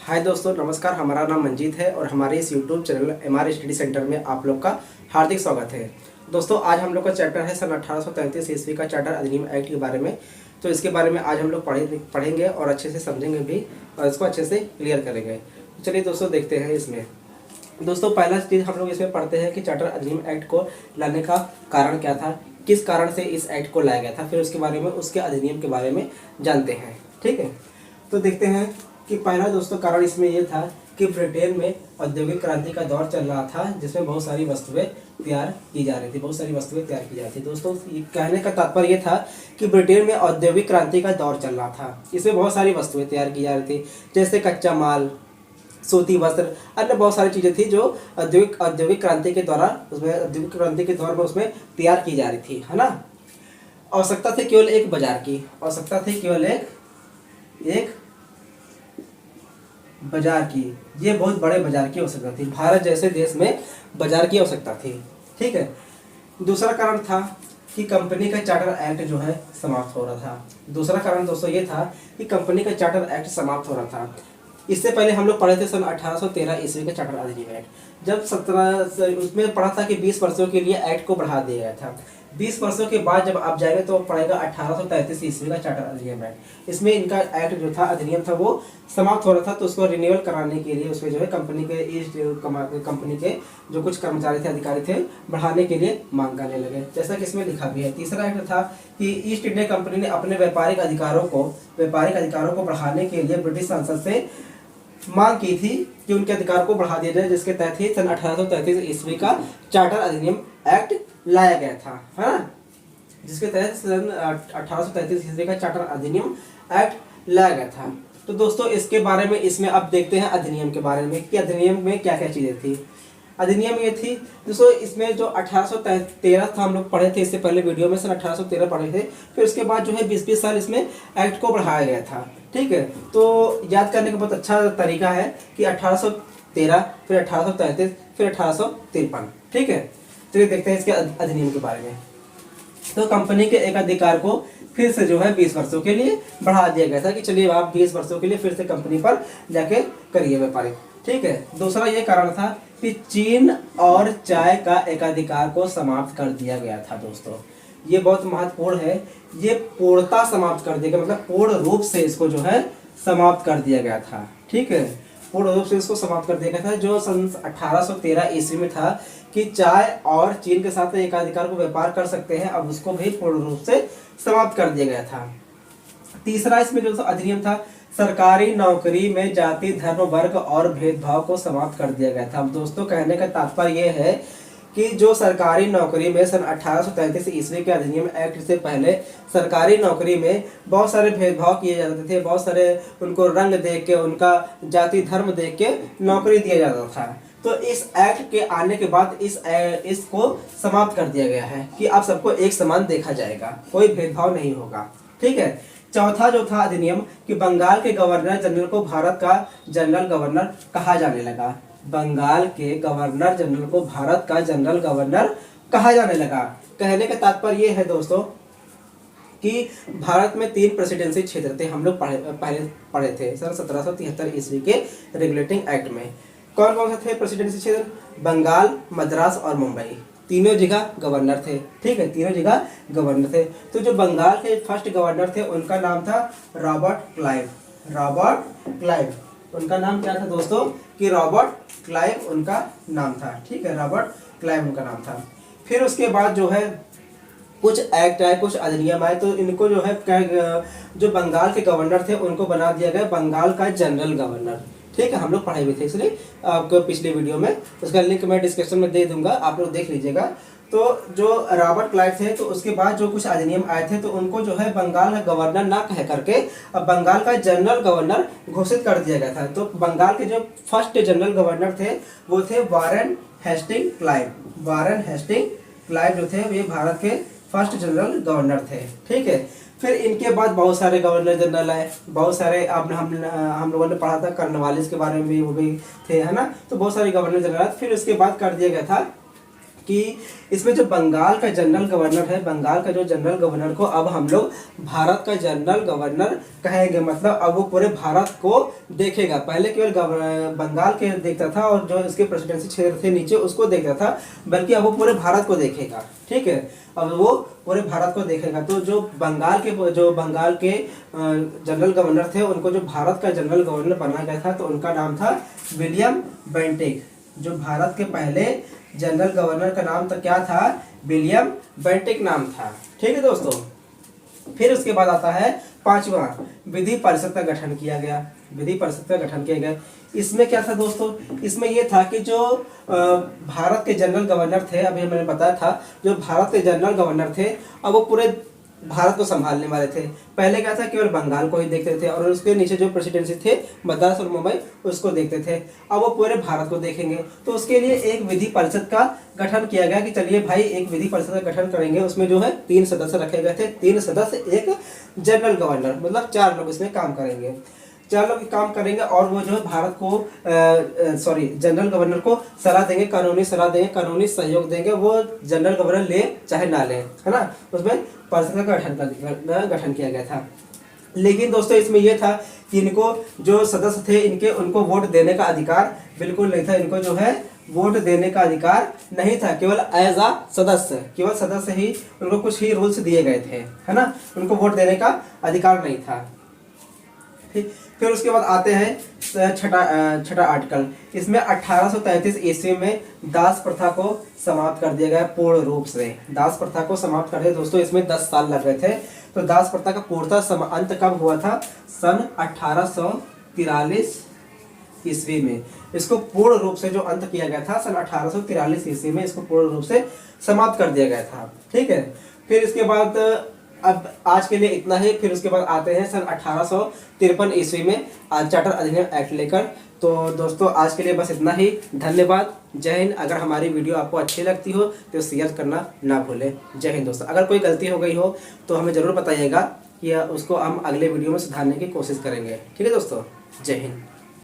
हाय दोस्तों, नमस्कार। हमारा नाम मंजीत है और हमारे इस YouTube channel MR study centre में आप लोग का हार्दिक स्वागत है। दोस्तों, आज हम लोग का चैप्टर है सन 1833 ईस्वी का चार्टर अधिनियम एक्ट के बारे में। तो इसके बारे में आज हम लोग पढ़ेंगे और अच्छे से समझेंगे भी और इसको अच्छे से क्लियर करेंगे। तो चलिए दोस्तों, देखते हैं इसमें। दोस्तों, पहला चीज़ हम लोग इसमें पढ़ते हैं कि चार्टर अधिनियम एक्ट को लाने का कारण क्या था, किस कारण से इस एक्ट को लाया गया था, फिर उसके बारे में, उसके अधिनियम के बारे में जानते हैं। ठीक है, तो देखते हैं कि पहला दोस्तों कारण इसमें यह था कि ब्रिटेन में औद्योगिक क्रांति का दौर चल रहा था, जिसमें बहुत सारी वस्तुएं तैयार की जा रही थी। दोस्तों, ये कहने का तात्पर्य यह था कि ब्रिटेन में औद्योगिक क्रांति का दौर चल रहा था। इसमें बहुत सारी वस्तुएं तैयार की जा रही थी, जैसे कच्चा माल, सूती वस्त्र, अन्य बहुत सारी चीज़ें थी जो औद्योगिक क्रांति के दौर में उसमें तैयार की जा रही थी, है ना। आवश्यकता थी केवल एक बाजार की, एक बाजार की। ये बहुत बड़े बाजार की आवश्यकता थी, भारत जैसे देश में बाजार की आवश्यकता थी। ठीक है। दूसरा कारण था कि कंपनी का चार्टर एक्ट जो है समाप्त हो रहा था। दूसरा कारण दोस्तों ये था कि कंपनी का चार्टर एक्ट समाप्त हो रहा था। इससे पहले हम लोग पढ़े थे सन 1813 ईस्वी का चार्टर अधिनियम एक्ट। जब 17 उसमें पढ़ा था कि 20 वर्षों के लिए एक्ट को बढ़ा दिया गया था। 20 वर्षों के बाद जब आप जाएंगे तो पड़ेगा 1833 ईस्वी का चार्टर अधिनियम एक्ट। इसमें इनका एक्ट जो था, अधिनियम था, वो समाप्त हो रहा था। तो उसको रिन्यूअल कराने के लिए उसमें जो है कंपनी के जो कुछ कर्मचारी थे, अधिकारी थे, बढ़ाने के लिए मांग करने लगे, जैसा कि इसमें लिखा भी है। तीसरा एक्ट था कि ईस्ट इंडिया कंपनी ने अपने व्यापारिक अधिकारों को बढ़ाने के लिए ब्रिटिश संसद से मांग की थी कि उनके अधिकार को बढ़ा दिया जाए, जिसके तहत ही सन 1833 ईस्वी का चार्टर अधिनियम एक्ट लाया गया था, है ना। जिसके तहत सन 1833 ईस्वी का चार्टर अधिनियम एक्ट लाया गया था। तो दोस्तों, इसके बारे में इसमें अब देखते हैं अधिनियम के बारे में कि अधिनियम में क्या क्या चीज़ें थी। अधिनियम ये थी दोस्तों, इसमें जो 1813 था, हम लोग पढ़े थे इससे पहले वीडियो में, सन 1813 पढ़े थे। फिर उसके बाद जो है 20-20 साल इसमें एक्ट को बढ़ाया गया था। ठीक है, तो याद करने का बहुत अच्छा तरीका है कि 1813, फिर 1833, फिर 1853। ठीक है, चलिए देखते हैं इसके अधिनियम के बारे में। तो कंपनी के एक अधिकार को फिर से जो है 20 वर्षों के लिए बढ़ा दिया गया था कि चलिए आप 20 वर्षों के लिए फिर से कंपनी पर जाके करिए व्यापारिक। ठीक है। दूसरा ये कारण था कि चीन और चाय का एकाधिकार को समाप्त कर दिया गया था। दोस्तों, ये बहुत महत्वपूर्ण है। ये पूर्णता समाप्त कर दिया गया, मतलब पूर्ण रूप से इसको जो है समाप्त कर दिया गया था। ठीक है, पूर्ण रूप से इसको समाप्त कर दिया गया था, जो सन 1813 ईस्वी में था कि चाय और चीन के साथ एकाधिकार को व्यापार कर सकते हैं, अब उसको भी पूर्ण रूप से समाप्त कर दिया गया था। तीसरा इसमें जो अधिनियम था, सरकारी नौकरी में जाति, धर्म, वर्ग और भेदभाव को समाप्त कर दिया गया था। अब दोस्तों, कहने का तात्पर्य यह है कि जो सरकारी नौकरी में सन 1833 ईस्वी के अधिनियम एक्ट से पहले सरकारी नौकरी में बहुत सारे भेदभाव किए जाते थे, बहुत सारे उनको रंग देख के, उनका जाति धर्म देख के नौकरी दिया जाता था। तो इस एक्ट के आने के बाद इसको समाप्त कर दिया गया है कि आप सबको एक समान देखा जाएगा, कोई भेदभाव नहीं होगा। ठीक है। चौथा जो था अधिनियम कि बंगाल के गवर्नर जनरल को भारत का जनरल गवर्नर कहा जाने लगा। बंगाल के गवर्नर जनरल को भारत का जनरल गवर्नर कहा जाने लगा। कहने का तात्पर्य ये है दोस्तों कि भारत में 3 प्रेसिडेंसी क्षेत्र थे, हम लोग पहले पढ़े थे सन 1773 ईस्वी के रेगुलेटिंग एक्ट में। कौन कौन से थे प्रेसिडेंसी क्षेत्र? बंगाल, मद्रास और मुंबई। तीनों जगह गवर्नर थे। ठीक है, तीनों जगह गवर्नर थे। तो जो बंगाल के फर्स्ट गवर्नर थे उनका नाम था रॉबर्ट क्लाइव। उनका नाम क्या था दोस्तों? कि रॉबर्ट क्लाइव उनका नाम था। ठीक है, रॉबर्ट क्लाइव उनका नाम था। फिर उसके बाद जो है कुछ एक्ट आए, कुछ अधिनियम आए, तो इनको जो है जो बंगाल के गवर्नर थे उनको बना दिया गया बंगाल का जनरल गवर्नर। ठीक है, हम लोग पढ़े हुए थे, इसलिए आपको पिछले वीडियो में उसका लिंक मैं डिस्क्रिप्शन में दे दूंगा, आप लोग देख लीजिएगा। तो जो रॉबर्ट क्लाइव थे, तो उसके बाद जो कुछ अधिनियम आए थे तो उनको जो है बंगाल का गवर्नर ना कह करके अब बंगाल का जनरल गवर्नर घोषित कर दिया गया था। तो बंगाल के जो फर्स्ट जनरल गवर्नर थे वो थे वारेन हेस्टिंग क्लाइव जो थे ये भारत के फर्स्ट जनरल गवर्नर थे। ठीक है। फिर इनके बाद बहुत सारे गवर्नर जनरल आए, बहुत सारे अब हम लोगों ने पढ़ा था कर्नवालिस के बारे में भी, वो भी थे, है ना। तो बहुत सारे गवर्नर जनरल। फिर उसके बाद कर दिया गया था कि इसमें जो बंगाल का जनरल गवर्नर है, बंगाल का जो जनरल गवर्नर को अब हम लोग भारत का जनरल गवर्नर कहेंगे। मतलब अब वो पूरे भारत को देखेगा। पहले केवल बंगाल के देखता था और जो इसके प्रेसिडेंसी क्षेत्र थे नीचे उसको देखता था, बल्कि अब वो पूरे भारत को देखेगा। ठीक है, अब वो पूरे भारत को देखेगा। तो जो बंगाल के जनरल गवर्नर थे, उनको जो भारत का जनरल गवर्नर बनाया गया था, तो उनका नाम था विलियम बेंटिक। जो भारत के पहले जनरल गवर्नर का नाम तो क्या था? विलियम बेंटिक नाम था। ठीक है दोस्तों, फिर उसके बाद आता है पांचवा, विधि परिषद का गठन किया गया। विधि परिषद का गठन किया गया। इसमें क्या था दोस्तों? इसमें यह था कि जो भारत के जनरल गवर्नर थे, अभी मैंने बताया था, जो भारत के जनरल गवर्नर थे अब वो पूरे भारत को संभालने वाले थे। पहले क्या था, केवल बंगाल को ही देखते थे और उसके नीचे जो प्रेसिडेंसी थे मद्रास और मुंबई उसको देखते थे। अब वो पूरे भारत को देखेंगे, तो उसके लिए एक विधि परिषद का गठन किया गया कि चलिए भाई एक विधि परिषद का गठन करेंगे। उसमें जो है 3 सदस्य रखे गए थे, 3 सदस्य, एक जनरल गवर्नर, मतलब 4 लोग इसमें काम करेंगे। 4 लोग काम करेंगे और वो जो है भारत को जनरल गवर्नर को सलाह देंगे, कानूनी सलाह देंगे, कानूनी सहयोग देंगे। वो जनरल गवर्नर ले चाहे ना ले, है ना। उसमें परिषद का गठन किया गया था। लेकिन दोस्तों इसमें यह था कि इनको जो सदस्य थे उनको वोट देने का अधिकार बिल्कुल नहीं था। इनको जो है वोट देने का अधिकार नहीं था, केवल एज आ सदस्य, केवल सदस्य ही, उनको कुछ ही रूल्स दिए गए थे, है ना। उनको वोट देने का अधिकार नहीं था। फिर उसके बाद आते हैं छठा आर्टिकल। इसमें 1833 ईस्वी में दास प्रथा को समाप्त कर दिया गया पूर्ण रूप से। दास प्रथा को समाप्त कर दिया दोस्तों, इसमें 10 साल लग गए थे। तो दास प्रथा का पूर्णतः अंत कब हुआ था? सन 1843 ईस्वी में इसको पूर्ण रूप से जो अंत किया गया था, सन 1843 ईस्वी में इसको पूर्ण रूप से समाप्त कर दिया गया था। ठीक है, फिर इसके बाद अब आज के लिए इतना ही। फिर उसके बाद आते हैं सन 1853 ईस्वी में चार्टर अधिनियम एक्ट लेकर। तो दोस्तों आज के लिए बस इतना ही। धन्यवाद, जय हिंद। अगर हमारी वीडियो आपको अच्छी लगती हो तो शेयर करना ना भूलें। जय हिंद दोस्तों। अगर कोई गलती हो गई हो तो हमें ज़रूर बताइएगा कि उसको हम अगले वीडियो में सुधारने की कोशिश करेंगे। ठीक है दोस्तों, जय हिंद।